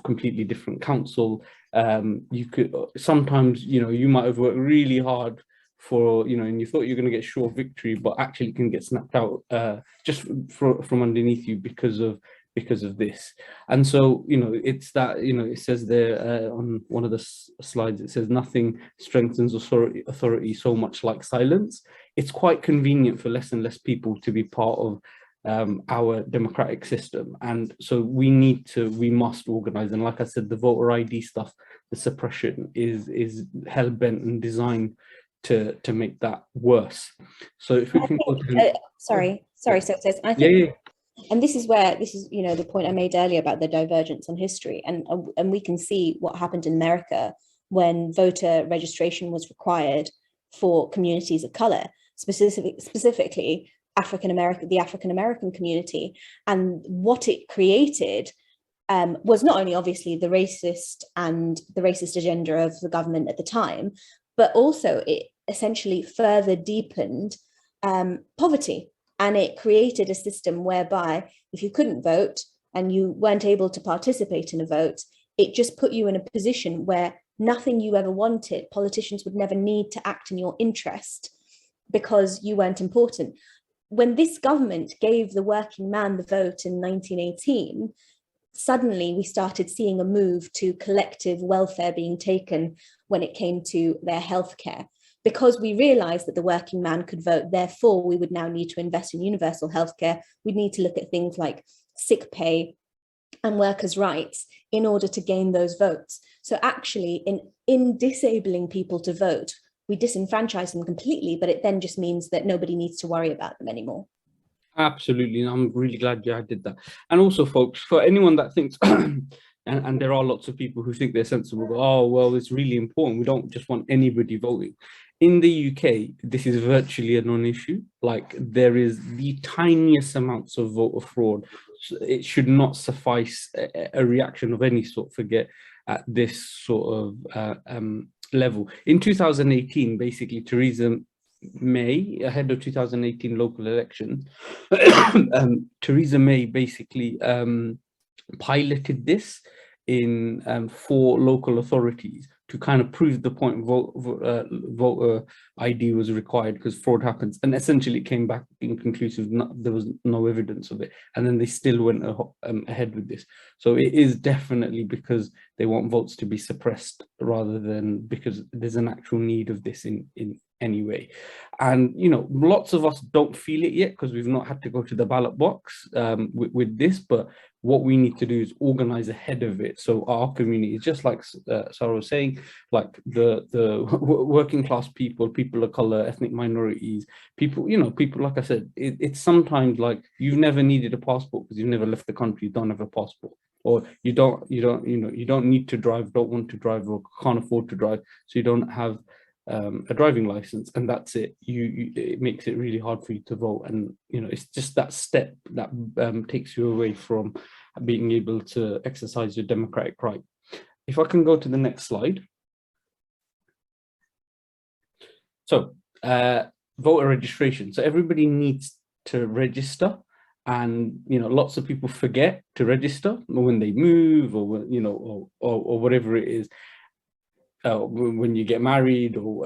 completely different council. You could sometimes, you might have worked really hard for, and you thought you're going to get sure victory, but actually it can get snapped out just from underneath you because of this. And so, it's that, it says there on one of the slides, it says nothing strengthens authority so much like silence. It's quite convenient for less and less people to be part of our democratic system, and so we must organize. And like I said, the voter ID stuff, the suppression is hell-bent and designed to make that worse. So if we can go to sorry, so it says, I think yeah. And this is where, you know, the point I made earlier about the divergence on history. And we can see what happened in America when voter registration was required for communities of color, specifically the African American community. And what it created was not only obviously the racist agenda of the government at the time, but also it essentially further deepened poverty. And it created a system whereby if you couldn't vote and you weren't able to participate in a vote, it just put you in a position where nothing you ever wanted, politicians would never need to act in your interest because you weren't important. When this government gave the working man the vote in 1918, suddenly we started seeing a move to collective welfare being taken when it came to their healthcare. Because we realized that the working man could vote, therefore we would now need to invest in universal healthcare. We'd need to look at things like sick pay and workers' rights in order to gain those votes. So actually, in disabling people to vote, we disenfranchise them completely, but it then just means that nobody needs to worry about them anymore. Absolutely. I'm really glad you did that. And also, folks, for anyone that thinks, and there are lots of people who think they're sensible, go, oh, well, it's really important. We don't just want anybody voting. In the UK, this is virtually a non-issue. Like, there is the tiniest amounts of voter fraud. It should not suffice a reaction of any sort, forget, at this sort of level. In 2018, basically, Theresa May, ahead of 2018 local elections, Theresa May basically piloted this in 4 local authorities to kind of prove the point voter ID was required because fraud happens. And essentially it came back inconclusive. There was no evidence of it. And then they still went ahead with this. So it is definitely because they want votes to be suppressed rather than because there's an actual need of this in any way. And, you know, lots of us don't feel it yet because we've not had to go to the ballot box with this, but what we need to do is organize ahead of it. So our community, just like Sarah was saying, like the working class people, people of color, ethnic minorities, people, you know, people, like I said, it's sometimes like you've never needed a passport because you've never left the country, you don't have a passport, or you don't need to drive, don't want to drive, or can't afford to drive, so you don't have a driving license, and that's it. It makes it really hard for you to vote, and you know, it's just that step that takes you away from being able to exercise your democratic right. If I can go to the next slide. So voter registration. So everybody needs to register, and you know, lots of people forget to register when they move, or you know, or whatever it is. When you get married, or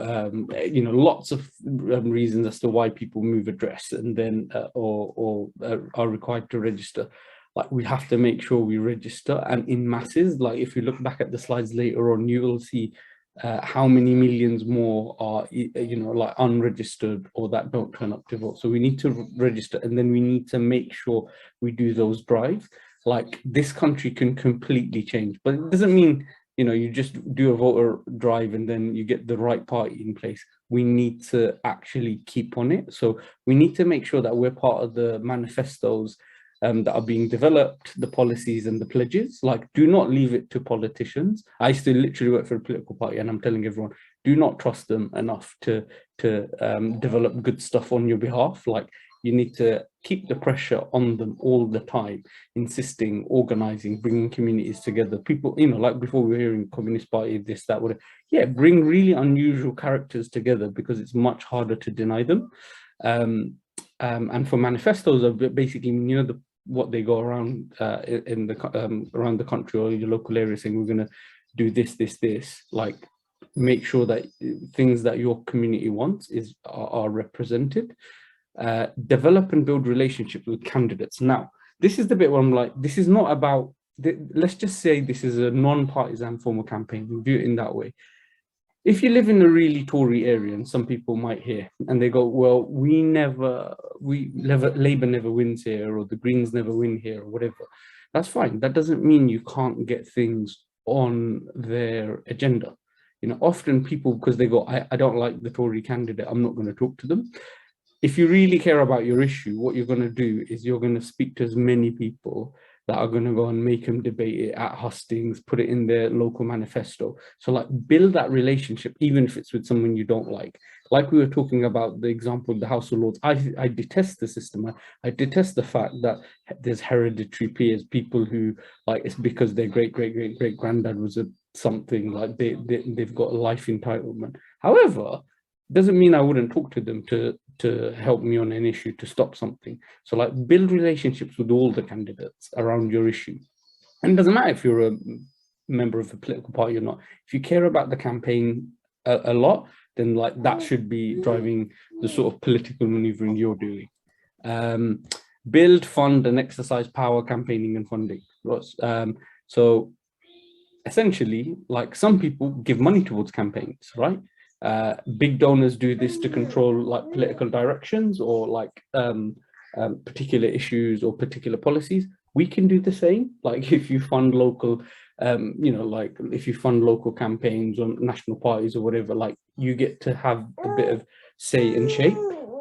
you know, lots of reasons as to why people move address, and then or are required to register. Like, we have to make sure we register, and in masses. Like, if you look back at the slides later on, you will see how many millions more are, you know, like unregistered or that don't turn up to vote. So we need to register, and then we need to make sure we do those drives. Like, this country can completely change, but it doesn't mean, you know, you just do a voter drive and then you get the right party in place. We need to actually keep on it. So we need to make sure that we're part of the manifestos that are being developed, the policies and the pledges. Like, do not leave it to politicians. I used to literally work for a political party, and I'm telling everyone, do not trust them enough to develop good stuff on your behalf. Like, you need to keep the pressure on them all the time, insisting, organizing, bringing communities together. People, you know, like before we were hearing Communist Party, this, that, whatever. Yeah, bring really unusual characters together because it's much harder to deny them. And for manifestos, basically, you know, what they go around in the around the country or your local area saying, we're going to do this, this, this. Like, make sure that things that your community wants are represented. Develop and build relationships with candidates. Now, this is the bit where I'm like, this is not about, let's just say this is a non-partisan form of campaign. We view it in that way. If you live in a really Tory area, and some people might hear, and they go, well, Labour never wins here, or the Greens never win here, or whatever. That's fine. That doesn't mean you can't get things on their agenda. You know, often people, because they go, I don't like the Tory candidate, I'm not going to talk to them. if you really care about your issue, what you're going to do is you're going to speak to as many people that are going to go and make them debate it at hustings, put it in their local manifesto. So like build that relationship, even if it's with someone you don't like. Like we were talking about the example of the House of Lords, I detest the system. I detest the fact that there's hereditary peers, people who like, it's because their great granddad was a something, like they've got a life entitlement. However, doesn't mean I wouldn't talk to them to help me on an issue, to stop something. So like build relationships with all the candidates around your issue. And it doesn't matter if you're a member of a political party or not. If you care about the campaign a lot, then like that should be driving the sort of political maneuvering you're doing. Build, fund, and exercise power campaigning and funding. So essentially, like some people give money towards campaigns, right? Big donors do this to control like political directions or like particular issues or particular policies. We can do the same. Like if you fund local, you know, like if you fund local campaigns on national parties or whatever, like you get to have a bit of say and shape.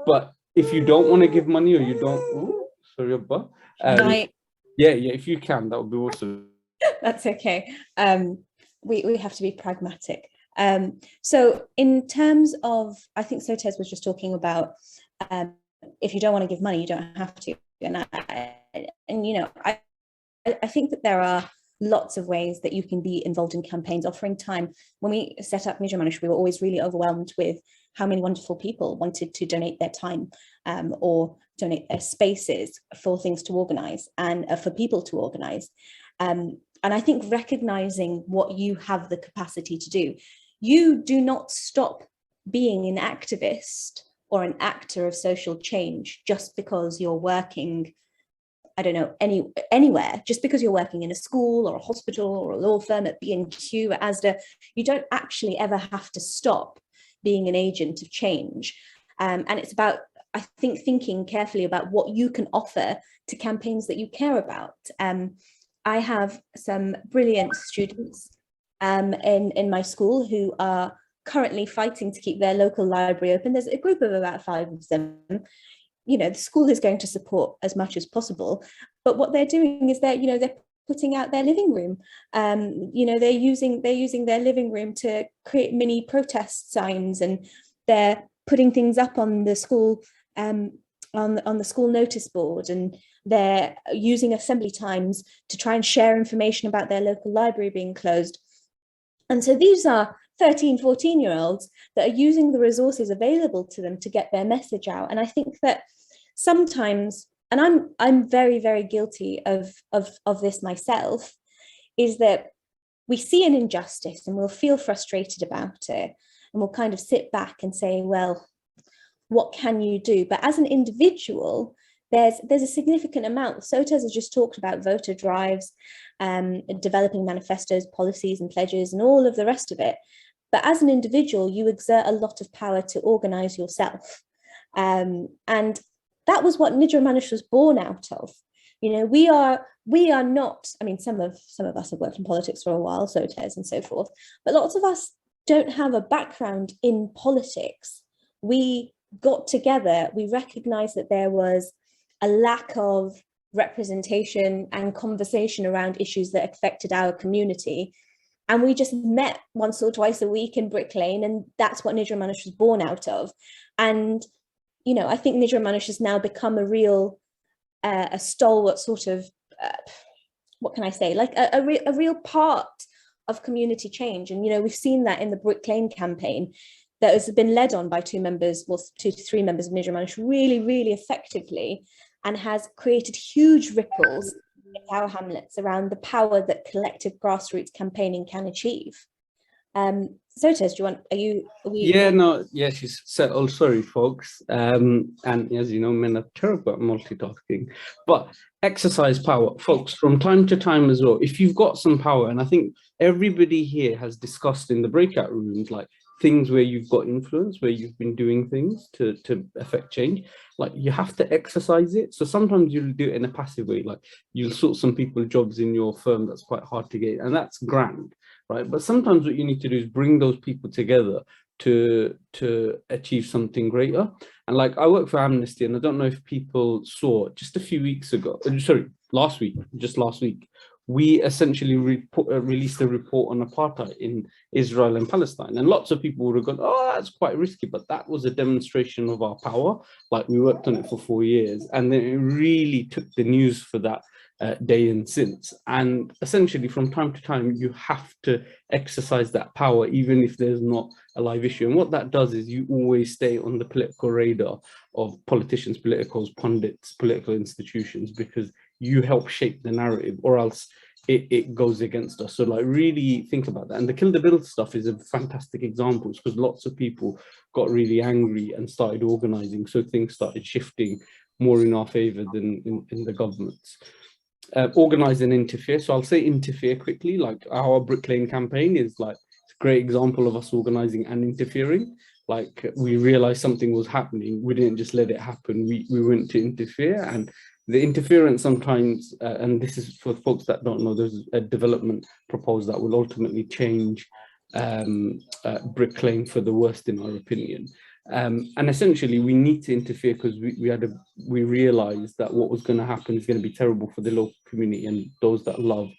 But if you don't want to give money or you don't, ooh, sorry, Abba. Yeah, if you can, that would be awesome. That's okay. We have to be pragmatic. So in terms of, I think Sotez was just talking about, if you don't want to give money, you don't have to. And you know, I think that there are lots of ways that you can be involved in campaigns, offering time. When we set up Nijjor Manush, we were always really overwhelmed with how many wonderful people wanted to donate their time or donate their spaces for things to organize and for people to organize. And I think recognizing what you have the capacity to do, you do not stop being an activist or an actor of social change just because you're working, I don't know, anywhere, just because you're working in a school or a hospital or a law firm at B&Q, at ASDA. You don't actually ever have to stop being an agent of change. And it's about, I think, thinking carefully about what you can offer to campaigns that you care about. I have some brilliant students in my school who are currently fighting to keep their local library open. There's a group of about 5 of them. You know, the school is going to support as much as possible, but what they're doing is they're putting out their living room. You know, they're using their living room to create mini protest signs, and they're putting things up on the school on the school notice board, and they're using assembly times to try and share information about their local library being closed. And so these are 13, 14-year-olds that are using the resources available to them to get their message out. And I think that sometimes, and I'm very, very guilty of this myself, is that we see an injustice and we'll feel frustrated about it, and we'll kind of sit back and say, well, what can you do? But as an individual, there's a significant amount. Sotez has just talked about voter drives, developing manifestos, policies and pledges, and all of the rest of it. But as an individual, you exert a lot of power to organize yourself. And that was what Nijjor Manush was born out of. You know, we are not, I mean, some of us have worked in politics for a while, Sotez and so forth, but lots of us don't have a background in politics. We got together, we recognized that there was a lack of representation and conversation around issues that affected our community. And we just met once or twice a week in Brick Lane, and that's what Nijjor Manush was born out of. And, you know, I think Nijjor Manush has now become a real, a stalwart sort of, what can I say, like a real part of community change. And, you know, we've seen that in the Brick Lane campaign that has been led on by 2 to 3 members of Nijjor Manush really, really effectively, and has created huge ripples in our hamlets around the power that collective grassroots campaigning can achieve. Sotez, she's said, oh, sorry, folks. And as you know, men are terrible at multitasking, but exercise power, folks, from time to time as well. If you've got some power, and I think everybody here has discussed in the breakout rooms, like things where you've got influence, where you've been doing things to affect change, like you have to exercise it. So sometimes you'll do it in a passive way, like you'll sort some people jobs in your firm that's quite hard to get, and that's grand, right? But sometimes what you need to do is bring those people together to achieve something greater. And like, I work for Amnesty, and I don't know if people saw just a few weeks ago, sorry, last week, we essentially released a report on apartheid in Israel and Palestine. And lots of people would have gone, oh, that's quite risky, but that was a demonstration of our power. Like, we worked on it for 4 years, and then it really took the news for that day and since. And essentially, from time to time, you have to exercise that power, even if there's not a live issue. And what that does is you always stay on the political radar of politicians, politicals, pundits, political institutions, because you help shape the narrative, or else it goes against us. So like, really think about that. And the Kill the Bill stuff is a fantastic example, because lots of people got really angry and started organizing. So things started shifting more in our favor than in the governments. Organize and interfere. So I'll say interfere quickly. Like, our Brick Lane campaign is like a great example of us organizing and interfering. Like, we realized something was happening. We didn't just let it happen. We went to interfere. And the interference sometimes, and this is for folks that don't know, there's a development proposed that will ultimately change Brick Lane for the worst, in our opinion. And essentially, we need to interfere because we realized that what was going to happen is going to be terrible for the local community and those that love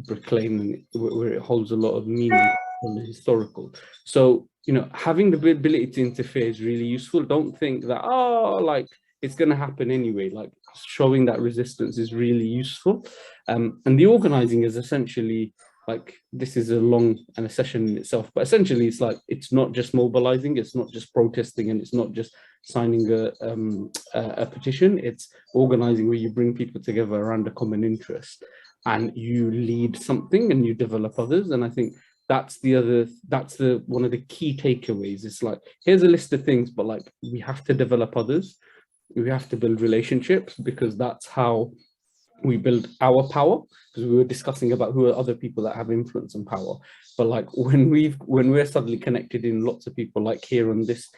Brick Lane, and where it holds a lot of meaning on the historical. So, you know, having the ability to interfere is really useful. Don't think that, oh, like, it's going to happen anyway. Like, showing that resistance is really useful. And the organizing is essentially, like, this is a long and a session in itself, but essentially it's like, it's not just mobilizing, it's not just protesting, and it's not just signing a petition. It's organizing, where you bring people together around a common interest, and you lead something and you develop others. And I think that's one of the key takeaways. It's like, here's a list of things, but like, we have to develop others. We have to build relationships, because that's how we build our power. Because we were discussing about who are other people that have influence and power, but like, when we're suddenly connected in lots of people, like here on this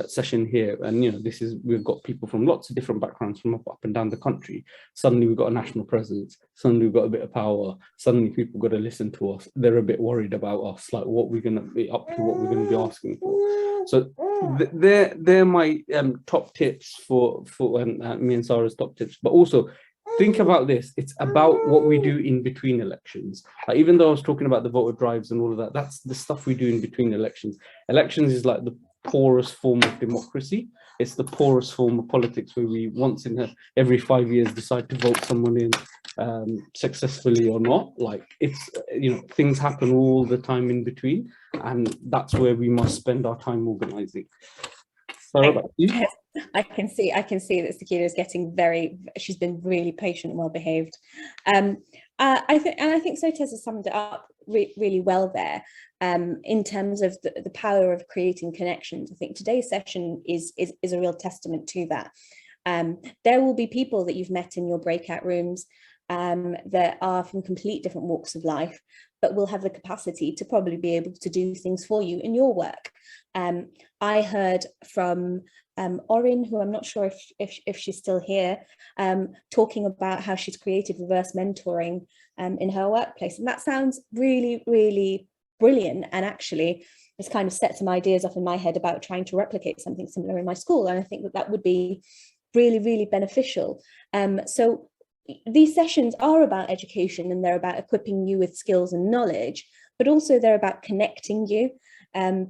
session here, and you know, we've got people from lots of different backgrounds from up and down the country. Suddenly we've got a national presence, suddenly we've got a bit of power, suddenly people got to listen to us. They're a bit worried about us, like what we're going to be up to, what we're going to be asking for. So they're my top tips for me and Sarah's top tips. But also, think about this. It's about what we do in between elections. Like, even though I was talking about the voter drives and all of that, that's the stuff we do in between elections. Elections is like the poorest form of democracy. It's the poorest form of politics, where we once in every 5 years decide to vote someone in successfully or not. Like, it's, you know, things happen all the time in between, and that's where we must spend our time organizing. Sorry about you. I can see that Sakina is getting she's been really patient and well behaved. I think Sotes has summed it up really well there, in terms of the power of creating connections. I think today's session is a real testament to that. There will be people that you've met in your breakout rooms that are from complete different walks of life, but will have the capacity to probably be able to do things for you in your work. I heard from Orin, who I'm not sure if she's still here, talking about how she's created reverse mentoring in her workplace. And that sounds really, really brilliant. And actually, it's kind of set some ideas off in my head about trying to replicate something similar in my school. And I think that would be really, really beneficial. So these sessions are about education, and they're about equipping you with skills and knowledge, but also they're about connecting you.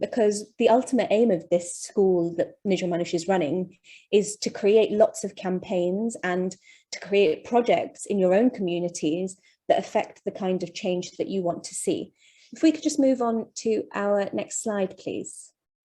Because the ultimate aim of this school that Nijjor Manush is running is to create lots of campaigns and to create projects in your own communities that affect the kind of change that you want to see. If we could just move on to our next slide, please.